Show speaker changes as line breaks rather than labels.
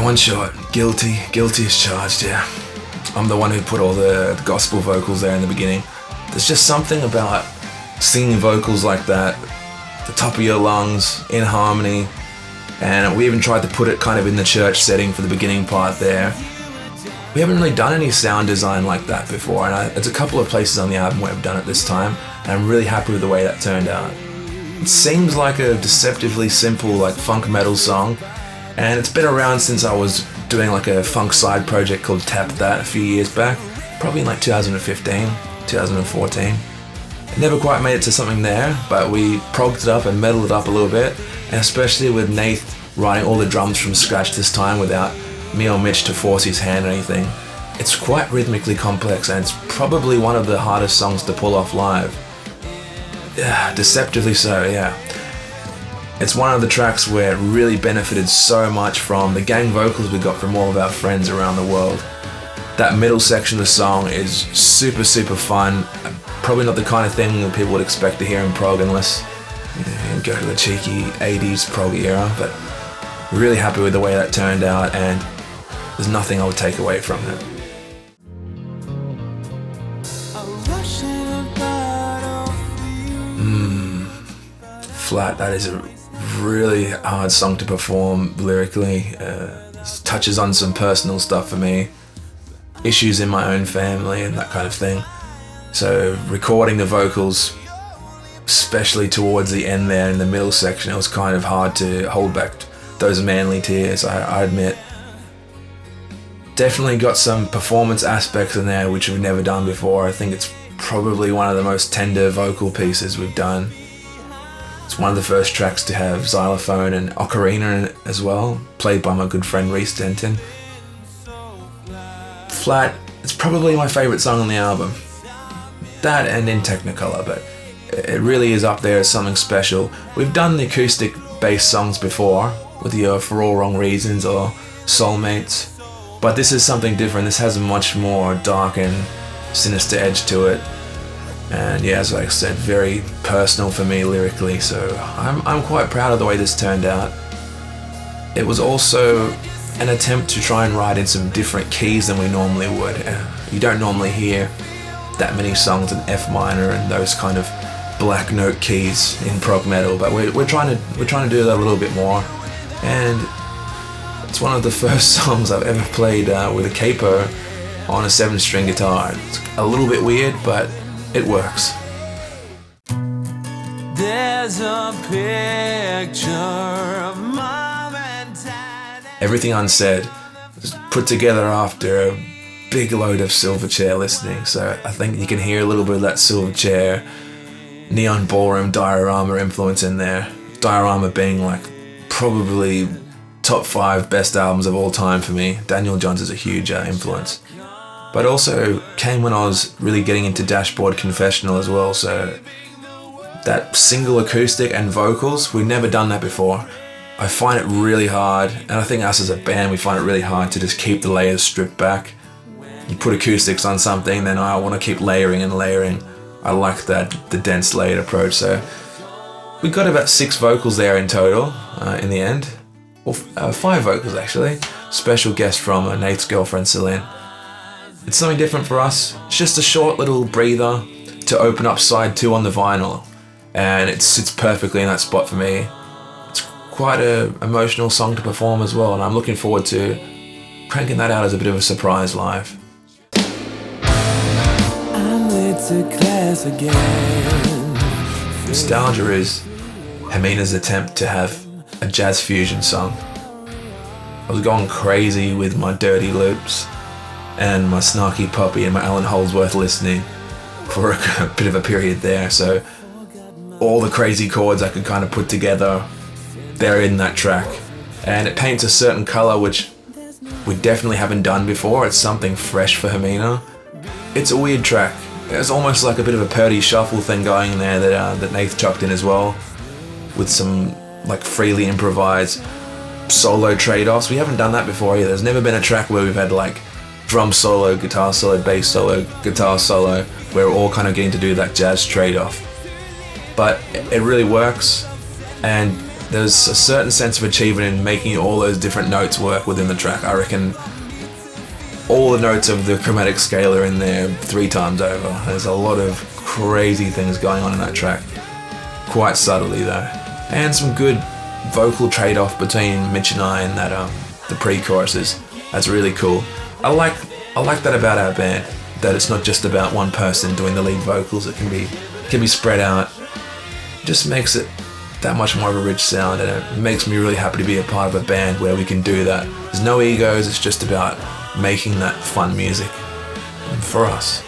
One shot, guilty as charged, yeah. I'm the one who put all the gospel vocals there in the beginning. There's just something about singing vocals like that, the top of your lungs, in harmony, and we even tried to put it kind of in the church setting for the beginning part there. We haven't really done any sound design like that before, and there's a couple of places on the album where we've done it this time, and I'm really happy with the way that turned out. It seems like a deceptively simple like funk metal song, and it's been around since I was doing like a funk side project called Tap That a few years back, probably in like 2015, 2014. It never quite made it to something there, but we progged it up and metaled it up a little bit, and especially with Nath writing all the drums from scratch this time without me or Mitch to force his hand or anything. It's quite rhythmically complex, and it's probably one of the hardest songs to pull off live. Yeah, deceptively so, yeah. It's one of the tracks where it really benefited so much from the gang vocals we got from all of our friends around the world. That middle section of the song is super fun. Probably not the kind of thing that people would expect to hear in prog unless you go to the cheeky 80s prog era, but really happy with the way that turned out, and there's nothing I would take away from it. Flat, that is a really hard song to perform lyrically. Touches on some personal stuff for me, issues in my own family and that kind of thing. So recording the vocals, especially towards the end there in the middle section, it was kind of hard to hold back those manly tears, I admit. Definitely got some performance aspects in there which we've never done before. I think it's probably one of the most tender vocal pieces we've done. It's one of the first tracks to have xylophone and ocarina in it as well, played by my good friend Reese Denton. Flat, it's probably my favourite song on the album. That and In Technicolor, but it really is up there as something special. We've done the acoustic bass songs before, with your For All Wrong Reasons or Soulmates, but this is something different. This has a much more dark and sinister edge to it, and yeah, as I said, very personal for me lyrically, so I'm quite proud of the way this turned out. It was also an attempt to try and write in some different keys than we normally would. You don't normally hear that many songs in F minor and those kind of black note keys in prog metal, but we're trying to do that a little bit more, and it's one of the first songs I've ever played with a capo on a 7-string guitar. It's a little bit weird, but it works. There's a picture of Mom and Dad. Everything Unsaid was put together after a big load of Silverchair listening, so I think you can hear a little bit of that Silverchair Neon Ballroom Diorama influence in there. Diorama being like probably top 5 best albums of all time for me. Daniel Johns is a huge influence. But also came when I was really getting into Dashboard Confessional as well, so that single acoustic and vocals, we've never done that before. I find it really hard, and I think us as a band, we find it really hard to just keep the layers stripped back. You put acoustics on something, then I want to keep layering and layering. I like the dense layered approach, so we got about 6 vocals there in total in the end. Or 5 vocals actually. Special guest from Nate's girlfriend Celine. It's something different for us. It's just a short little breather to open up side 2 on the vinyl, and it sits perfectly in that spot for me. It's quite an emotional song to perform as well, and I'm looking forward to cranking that out as a bit of a surprise live. I'm late to class again. Nostalgia is Hemina's attempt to have a jazz fusion song. I was going crazy with my dirty loops and my snarky puppy and my Alan Holdsworth listening for a bit of a period there, so all the crazy chords I could kind of put together, they're in that track, and it paints a certain colour which we definitely haven't done before. It's something fresh for Hemina. It's a weird track. There's almost like a bit of a Purdy shuffle thing going in there that Nath chucked in as well, with some like freely improvised solo trade-offs. We haven't done that before either. There's never been a track where we've had like drum solo, guitar solo, bass solo, guitar solo, where we're all kind of getting to do that jazz trade-off. But it really works, and There's a certain sense of achievement in making all those different notes work within the track. I reckon all the notes of the chromatic scale are in there 3 times over. There's a lot of crazy things going on in that track, quite subtly though, and some good vocal trade-off between Mitch and I in that the pre-choruses. That's really cool. I like that about our band, that it's not just about one person doing the lead vocals. It can be spread out. It just makes it that much more of a rich sound, and it makes me really happy to be a part of a band where we can do that. There's no egos. It's just about making that fun music for us.